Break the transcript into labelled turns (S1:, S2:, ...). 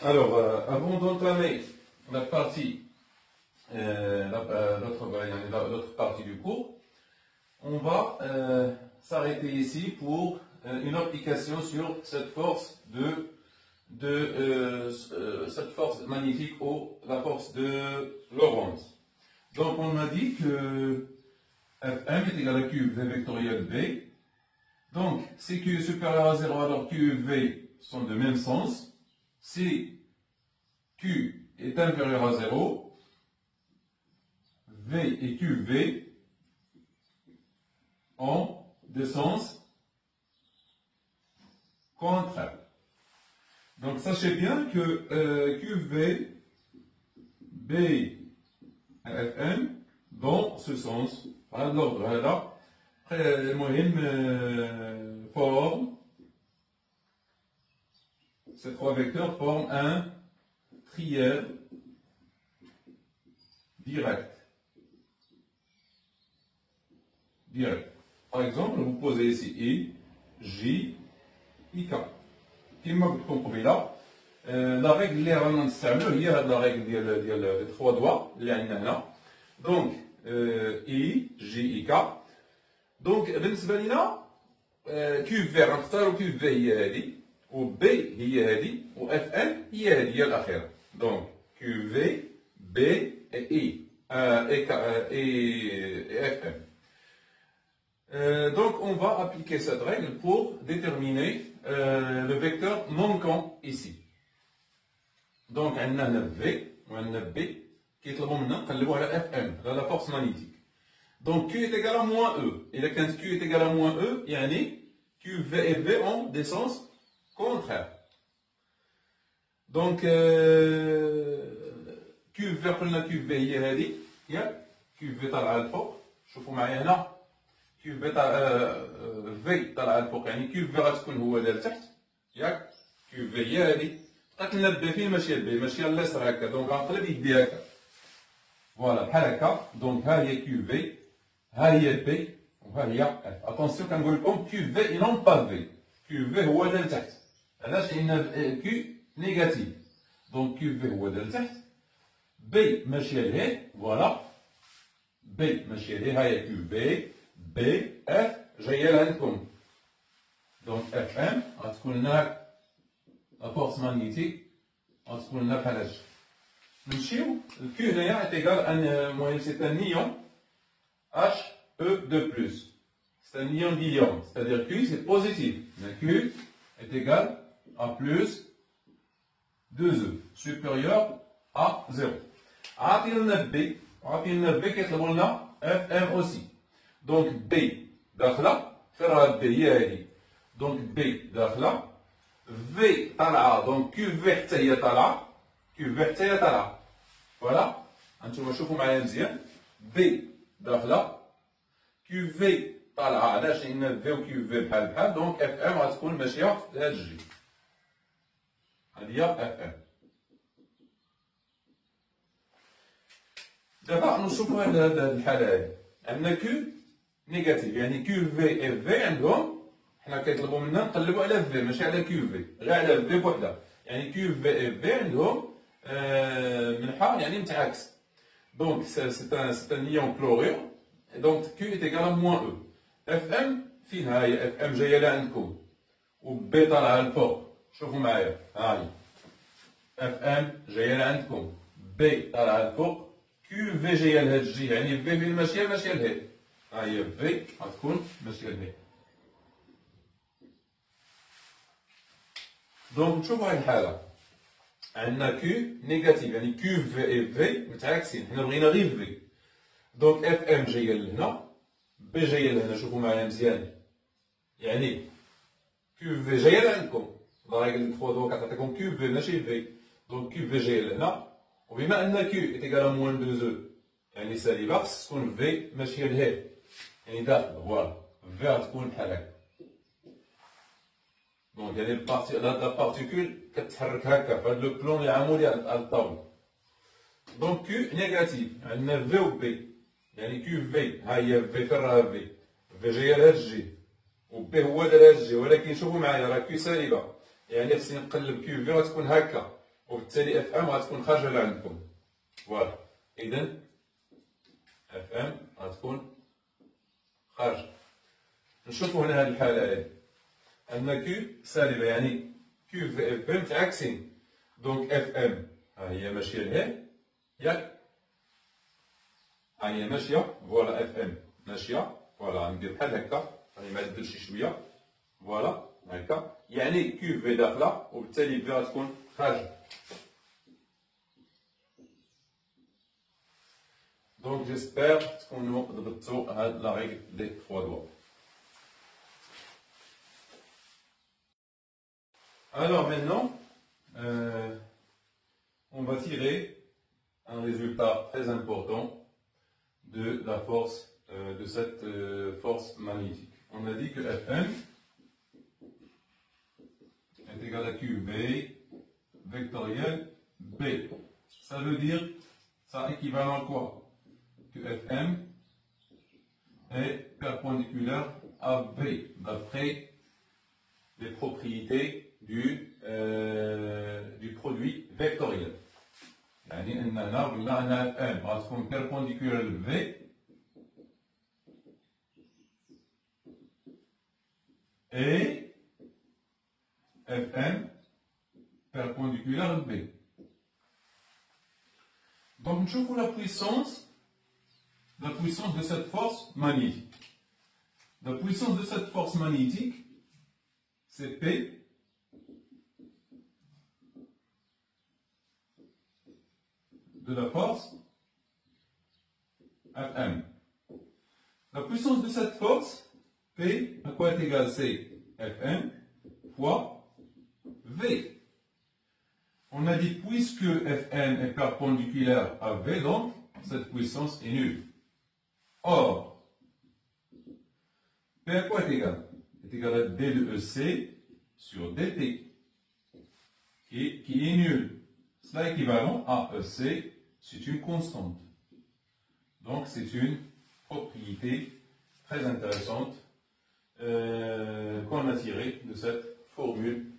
S1: Alors, avant d'entamer la partie, l'autre partie du cours, on va s'arrêter ici pour une application sur cette force cette force magnétique ou la force de Lorentz. Donc, on a dit que Fm est égal à QV vectoriel V. Donc, si Q est supérieur à 0, alors Q et V sont de même sens. Si Q est inférieur à 0, V et QV ont des sens contraires. Donc, sachez bien que QV, B et Fm dans ce sens, par l'ordre là, ces trois vecteurs forment un trièdre direct. Par exemple, vous posez ici I, J, I, K. Comme vous comprenez là, la règle اللي رانا نستعملو هي la règle ديال les trois doigts اللي عندنا هنا. Donc, I, J, I, K. Donc, بالنسبة لنا QV غنختارو QV هي هذه و B هي هذه و FM هي هذه هي الأخيرة. Donc, QV, B et I et FM. Donc, on va appliquer cette règle pour déterminer le vecteur manquant ici. Donc, on a V ou on a B qui est FM, la force magnétique. Donc, Q est égal à moins E. Et quand Q est égal à moins E, il y a QV et V ont des sens contraires. Donc, QV قلنا QV هي هذه ياك QV طالعة للفوق. شوفوا معايا هنا QV V طالعة للفوق يعني QV غتكون هو اللي لتحت ياك QV هي هذه. بقات لنا B فين ماشية B ماشية لليسار هكا دونك غنقلب يدي هكا. فوالا بحال هكا دونك ها هي QV ها هي B وها هي F. اتونسيون كنقول لكم QV et non pas V. QV هو اللي لتحت. علاش؟ لأن Q نيجاتيف. دونك QV هو اللي لتحت. B ماشية لهيه فوالا. B ماشية لهيه ها هي QV B F جاية لعندكم. دونك FM غتكون لنا لا فورس ماغنيتيك غتكون لنا بحال هادشي. نمشيو Q هنايا est égal à المهم c'est un ion He2+. C'est un ion d'ion, c'est-à-dire Q c'est positif. Mais Q est égal à plus 2E, supérieur à 0. عاطينا B كيطلبوا لنا FM aussi. Donc B داخله فين B هي هذه. Donc B داخله V طالعه دونك QV حتى هي طالعه QV حتى هي طالعه. فوالا هانتوما شوفوا معايا مزيان B داخله QV طالعه علاش؟ لأن V و QV بحال دونك FM غتكون ماشيه لهاد الجهه. هادي هي FM. دابا نشوفوا هاد الحاله هادي عندنا Q نيجاتيف يعني QV et V عندهم حنا كيطلبوا منا نقلبوا على V ماشي على QV غير على V بوحدها يعني QV et V عندهم منحة يعني متعاكس. دونك c'est un ion chlorure donc Q est égal à moins E. FM فين ها هي FM جاية لعندكم و B طالعة للفوق. شوفوا معايا ها هي FM جاية لعندكم B طالعة للفوق QV جاية لهاد الجهة يعني V فين ماشية لهاد. ها هي V غتكون ماشية لهاد. دونك نشوفوا هاد الحالة عندنا Q نيجاتيف يعني QV et V متعاكسين حنا بغينا غير V. دونك FM جاية لهنا B جاية لهنا. شوفوا معايا مزيان يعني QV جاية لعندكم لا ريغل 3 دو كتعطيكم QV ماشي V. دونك QV جاية لهنا وبما أن Q est égal à moins 2E يعني سالبة خص تكون V ماشية لهاد يعني داخل فوالا V غتكون بحال هكا. دونك يعني لا بارتيكول كتحرك هكا في هاد لو بلون اللي عامو ليها الطاولة. دونك Q نيجاتيف عندنا V و B يعني QV ها هي V فين راها V V جاية لهاد الجهة و B هو دار هاد الجهة ولكن شوفوا معايا راه Q سالبة يعني خصني نقلب QV غتكون هكا وبالتالي اف ام غتكون خارجه لعندكم. فوالا، اذا اف ام غتكون خارجه. نشوفوا هنا هذه الحاله هذه ان كيو سالبه، يعني كيو في اف ام متعاكسين. دونك اف ام ها هي ماشيه لهيه ياك، ها هي ماشيه. فوالا اف ام ماشيه. فوالا غندير بحال هكا، راني معدل شي شويه. فوالا هكا، يعني كيو في داخله وبالتالي في غتكون خارجه. دونك جيسبر تكونوا ضبطتوا هاد لا ريغل دي 3 doigts. Alors maintenant, on va tirer un résultat très important de la force, de cette force magnétique. On a dit que Fm est égal à QV vectoriel B. Ça veut dire, ça équivalent à quoi? Que Fm est perpendiculaire à V, d'après les propriétés du produit vectoriel. يعني أننا قلنا أن Fm غتكون perpendiculaire ل V et Fm perpendiculaire ل B. Donc نشوفوا la puissance de cette force magnétique. La puissance de cette force magnétique, c'est P de la force Fm. La puissance de cette force, P, à quoi est égal? C'est Fm fois V. On a dit, puisque Fm est perpendiculaire à V, donc cette puissance est nulle. Or, P à quoi est égal? Est égal à D de EC sur dt, qui est nul. Cela est équivalent à EC, c'est une constante. Donc c'est une propriété très intéressante qu'on a tirée de cette formule